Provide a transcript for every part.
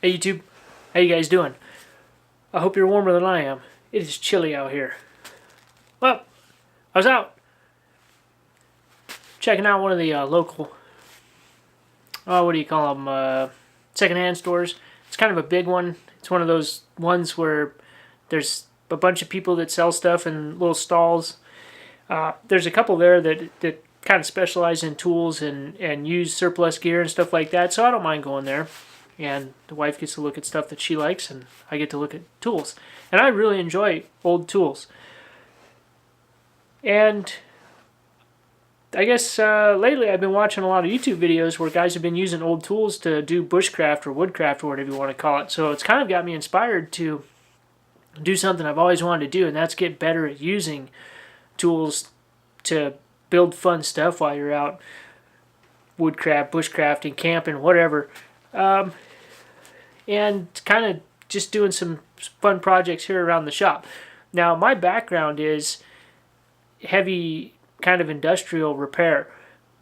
Hey YouTube, how you guys doing? I hope you're warmer than I am. It is chilly out here. Well, I was out checking out one of the local, what do you call them, secondhand stores. It's kind of a big one. It's one of those ones where there's a bunch of people that sell stuff in little stalls. There's a couple there that kind of specialize in tools and use surplus gear and stuff like that, so I don't mind going there. And the wife gets to look at stuff that she likes, and I get to look at tools. And I really enjoy old tools. And I guess lately I've been watching a lot of YouTube videos where guys have been using old tools to do bushcraft or woodcraft or whatever you want to call it. So it's kind of got me inspired to do something I've always wanted to do, and that's get better at using tools to build fun stuff while you're out woodcraft, bushcrafting, camping, whatever. And kind of just doing some fun projects here around the shop. Now, my background is heavy kind of industrial repair,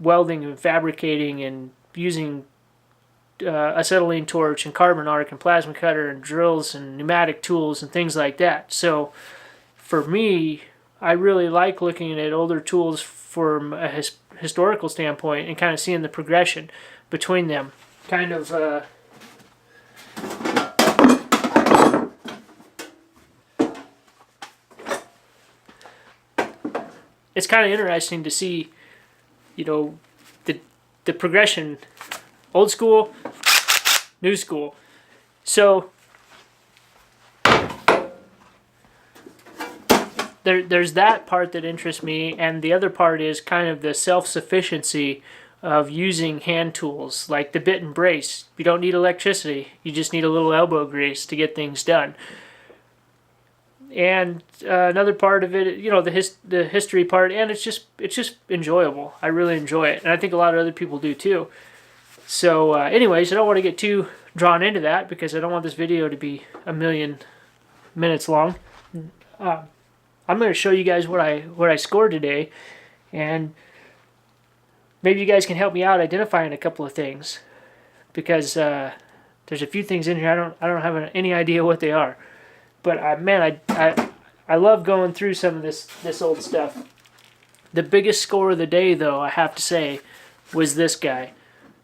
welding and fabricating and using acetylene torch and carbon arc and plasma cutter and drills and pneumatic tools and things like that. So for me, I really like looking at older tools from a historical standpoint and kind of seeing the progression between them. Kind of it's kind of interesting to see, you know, the progression, old school, new school. So there's that part that interests me, and the other part is kind of the self-sufficiency of using hand tools, like the bit and brace. You don't need electricity, you just need a little elbow grease to get things done. And another part of it, you know, the history part, and it's just enjoyable. I really enjoy it, and I think a lot of other people do too. So anyways, I don't want to get too drawn into that because I don't want this video to be a million minutes long. I'm going to show you guys what I scored today, and maybe you guys can help me out identifying a couple of things, because there's a few things in here I don't have any idea what they are. But man, I love going through some of this old stuff. The biggest score of the day, though, I have to say, was this guy.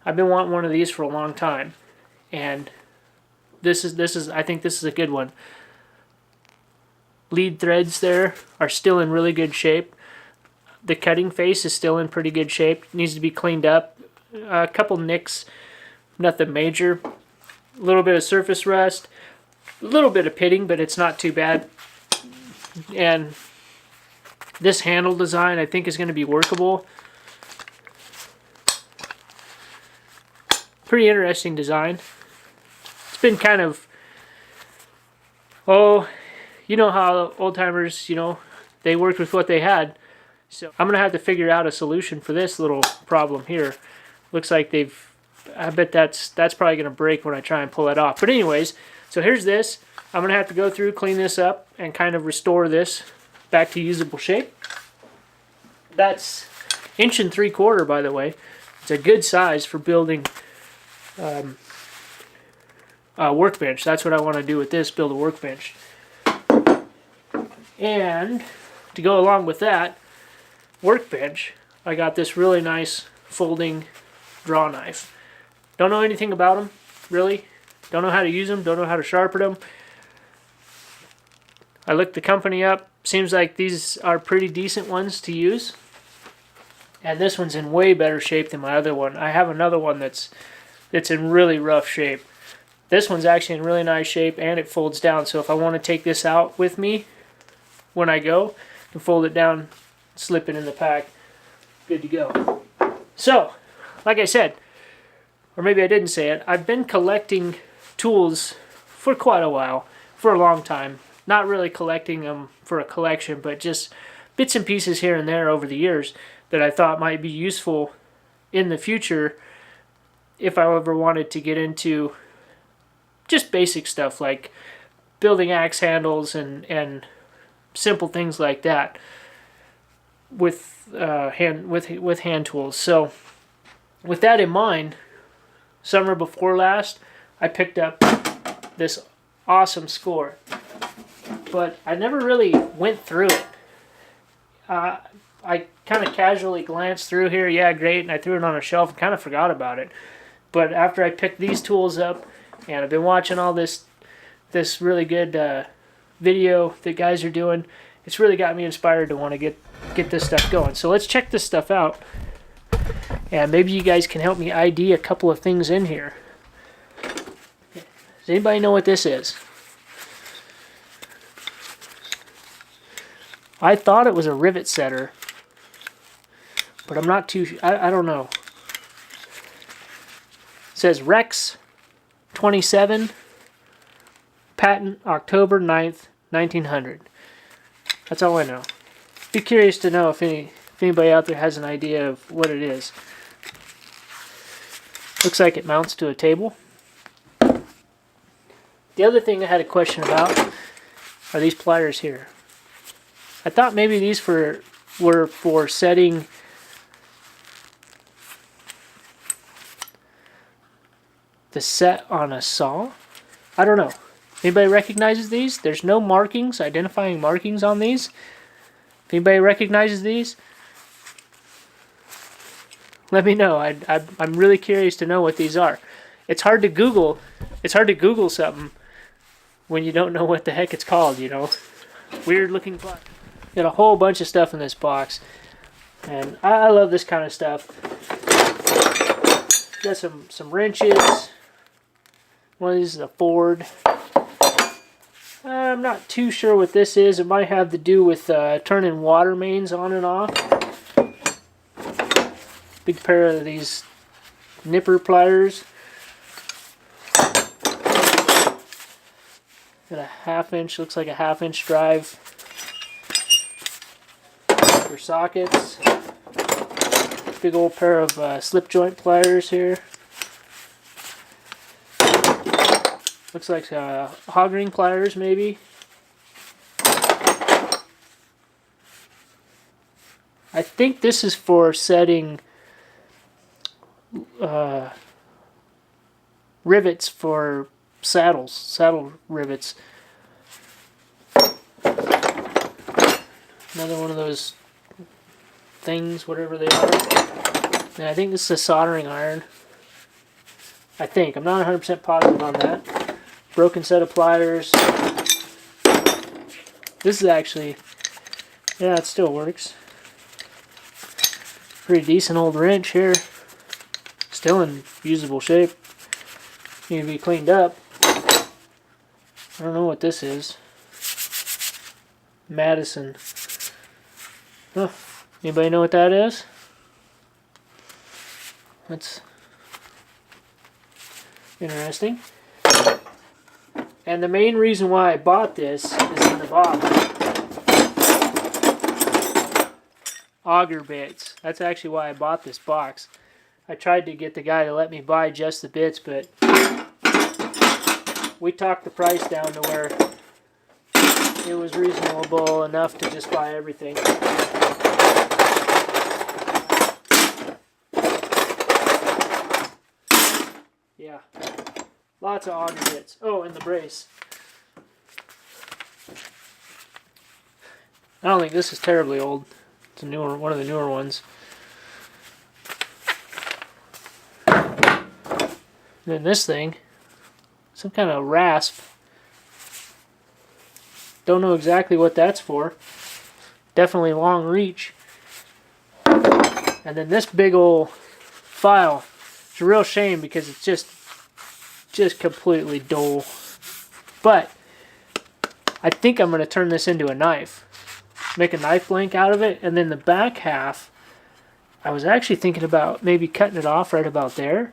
I've been wanting one of these for a long time, and this is I think this is a good one. Lead threads there are still in really good shape. The cutting face is still in pretty good shape. It needs to be cleaned up. A couple nicks, nothing major. A little bit of surface rust. A little bit of pitting, but it's not too bad. And this handle design I think is going to be workable. Pretty interesting design. It's been kind of, you know how old timers, you know, they worked with what they had. So I'm going to have to figure out a solution for this little problem here. Looks like I bet that's probably going to break when I try and pull it off. But anyways, so here's this. I'm going to have to go through, clean this up, and kind of restore this back to usable shape. That's 1 3/4 inches, by the way. It's a good size for building a workbench. That's what I want to do with this, build a workbench. And to go along with that workbench, I got this really nice folding draw knife. Don't know anything about them, really. Don't know how to use them, don't know how to sharpen them. I looked the company up. Seems like these are pretty decent ones to use. And this one's in way better shape than my other one. I have another one that's in really rough shape. This one's actually in really nice shape, and it folds down. So if I want to take this out with me when I go, I can fold it down, slip it in the pack. Good to go. So, like I said, or maybe I didn't say it, I've been collecting tools for quite a while, for a long time. Not really collecting them for a collection, but just bits and pieces here and there over the years that I thought might be useful in the future if I ever wanted to get into just basic stuff like building axe handles and simple things like that with hand tools. So with that in mind, summer before last, I picked up this awesome score. But I never really went through it. I kind of casually glanced through here. Yeah, great. And I threw it on a shelf and kind of forgot about it. But after I picked these tools up, and I've been watching all this really good video that guys are doing, it's really got me inspired to want to get this stuff going. So let's check this stuff out. And maybe you guys can help me ID a couple of things in here. Does anybody know what this is? I thought it was a rivet setter, but I'm not too sure. I don't know. It says Rex 27, patent October 9th, 1900. That's all I know. Be curious to know if anybody out there has an idea of what it is. Looks like it mounts to a table. The other thing I had a question about are these pliers here. I thought maybe these were for setting the set on a saw. I don't know. Anybody recognizes these? There's no markings, identifying markings on these. If anybody recognizes these, let me know. I'm really curious to know what these are. It's hard to Google. It's hard to Google something when you don't know what the heck it's called, you know. Weird looking pliers. Got a whole bunch of stuff in this box, and I love this kind of stuff. Got some wrenches. One of these is a Ford. I'm not too sure what this is. It might have to do with turning water mains on and off. Big pair of these nipper pliers. Got a half-inch, looks like a half-inch drive for sockets. Big old pair of slip joint pliers here. Looks like hog ring pliers maybe. I think this is for setting rivets for saddles, saddle rivets. Another one of those things, whatever they are. And I think this is a soldering iron. I think. I'm not 100% positive on that. Broken set of pliers. This is actually, yeah, it still works. Pretty decent old wrench here. Still in usable shape. Need to be cleaned up. I don't know what this is. Madison. Huh. Anybody know what that is? That's interesting. And the main reason why I bought this is in the box. Auger bits. That's actually why I bought this box. I tried to get the guy to let me buy just the bits, but we talked the price down to where it was reasonable enough to just buy everything. Yeah. Lots of auger bits. Oh, and the brace. I don't think this is terribly old. It's a newer, one of the newer ones. And then this thing, some kind of rasp. Don't know exactly what that's for. Definitely long reach. And then this big old file. It's a real shame because it's just completely dull. But I think I'm going to turn this into a knife. Make a knife blank out of it. And then the back half, I was actually thinking about maybe cutting it off right about there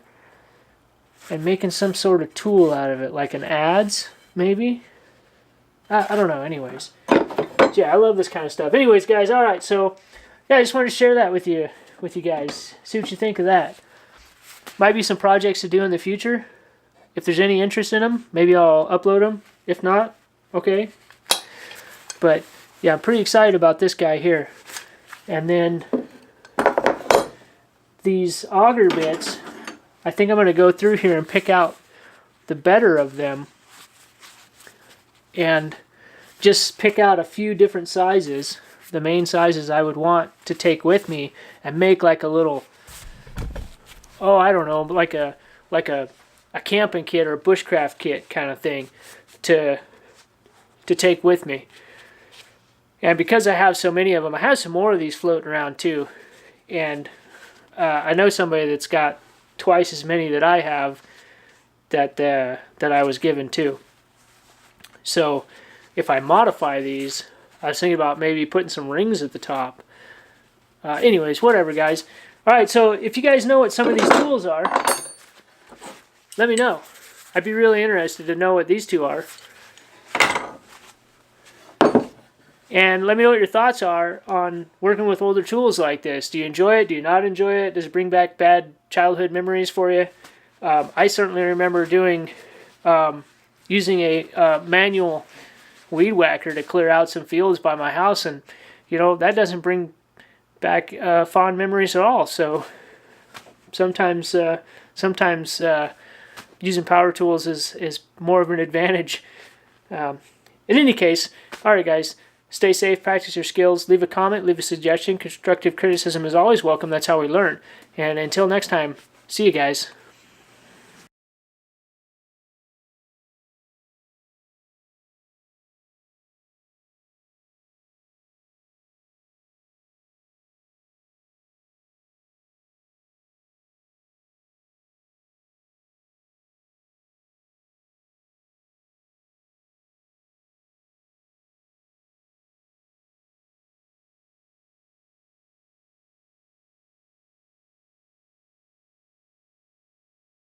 and making some sort of tool out of it, like an adze, maybe. I don't know, anyways. But yeah, I love this kind of stuff. Anyways, guys, alright, so yeah, I just wanted to share that with you guys. See what you think of that. Might be some projects to do in the future. If there's any interest in them, maybe I'll upload them. If not, okay. But yeah, I'm pretty excited about this guy here. And then these auger bits, I think I'm going to go through here and pick out the better of them and just pick out a few different sizes, the main sizes I would want to take with me, and make like a little, oh, I don't know, like a camping kit or a bushcraft kit kind of thing to take with me. And because I have so many of them, I have some more of these floating around too. And I know somebody that's got twice as many that I have that I was given too. So if I modify these, I was thinking about maybe putting some rings at the top. Anyways, whatever, guys. All right, so if you guys know what some of these tools are, let me know. I'd be really interested to know what these two are. And let me know what your thoughts are on working with older tools like this. Do you enjoy it? Do you not enjoy it? Does it bring back bad childhood memories for you? I certainly remember using a manual weed whacker to clear out some fields by my house, and that doesn't bring back fond memories at all. So sometimes using power tools is more of an advantage. In any case, all right, guys. Stay safe, practice your skills, leave a comment, leave a suggestion. Constructive criticism is always welcome. That's how we learn. And until next time, see you guys.